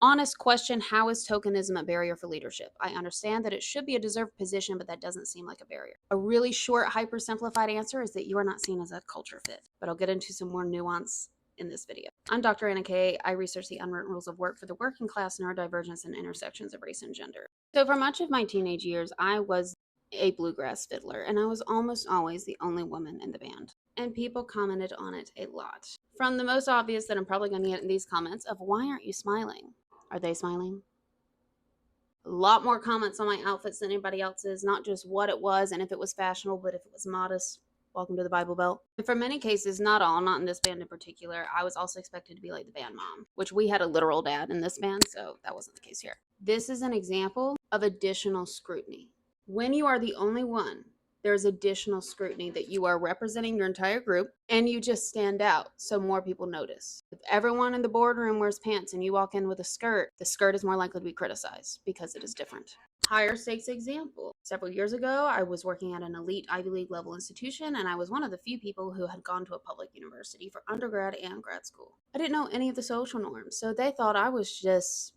Honest question, how is tokenism a barrier for leadership? I understand that it should be a deserved position, but that doesn't seem like a barrier. A really short, hyper-simplified answer is that you are not seen as a culture fit, but I'll get into some more nuance in this video. I'm Dr. Anna Kay. I research the unwritten rules of work for the working class, neurodivergence, and intersections of race and gender. So for much of my teenage years, I was a bluegrass fiddler, and I was almost always the only woman in the band. And people commented on it a lot. From the most obvious that I'm probably going to get in these comments of, why aren't you smiling? Are they smiling? A lot more comments on my outfits than anybody else's, not just what it was and if it was fashionable, but if it was modest. Welcome to the Bible Belt. And for many cases, not all, not in this band in particular, I was also expected to be like the band mom, which we had a literal dad in this band, so that wasn't the case here. This is an example of additional scrutiny. When you are the only one, there's additional scrutiny that you are representing your entire group and you just stand out so more people notice. If everyone in the boardroom wears pants and you walk in with a skirt, the skirt is more likely to be criticized because it is different. Higher stakes example. Several years ago, I was working at an elite Ivy League level institution, and I was one of the few people who had gone to a public university for undergrad and grad school. I didn't know any of the social norms, so they thought I was just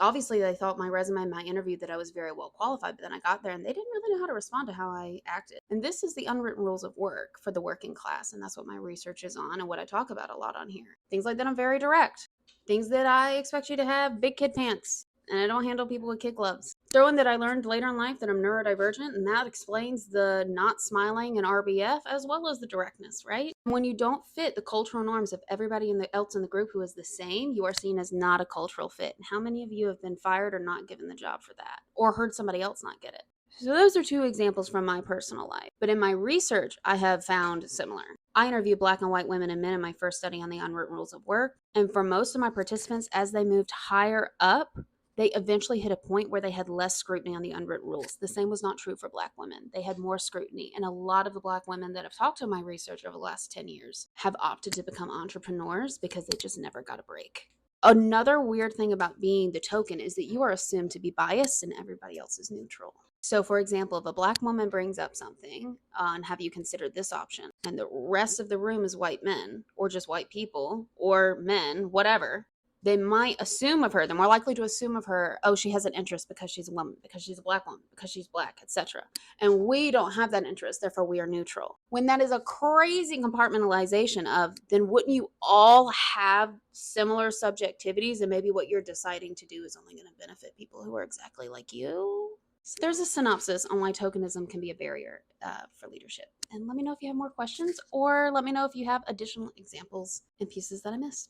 obviously they thought my resume and my interview that I was very well qualified, but then I got there and they didn't really know how to respond to how I acted. And this is the unwritten rules of work for the working class, and that's what my research is on and what I talk about a lot on here. Things like that, I'm very direct. Things that I expect you to have big kid pants, and I don't handle people with kid gloves. Throw in that I learned later in life that I'm neurodivergent, and that explains the not smiling and RBF as well as the directness, right? When you don't fit the cultural norms of everybody else in the group who is the same, you are seen as not a cultural fit. And how many of you have been fired or not given the job for that, or heard somebody else not get it? So those are two examples from my personal life. But in my research, I have found similar. I interviewed Black and white women and men in my first study on the unwritten rules of work. And for most of my participants, as they moved higher up, they eventually hit a point where they had less scrutiny on the unwritten rules. The same was not true for Black women. They had more scrutiny. And a lot of the Black women that have talked to my research over the last 10 years have opted to become entrepreneurs because they just never got a break. Another weird thing about being the token is that you are assumed to be biased and everybody else is neutral. So, for example, if a Black woman brings up something and have you considered this option, and the rest of the room is white men or just white people or men, whatever, they might assume of her, they're more likely to assume of her, oh, she has an interest because she's a woman, because she's a Black woman, because she's Black, etc. And we don't have that interest, therefore we are neutral. When that is a crazy compartmentalization of, then wouldn't you all have similar subjectivities, and maybe what you're deciding to do is only going to benefit people who are exactly like you? So there's a synopsis on why tokenism can be a barrier for leadership. And let me know if you have more questions, or let me know if you have additional examples and pieces that I missed.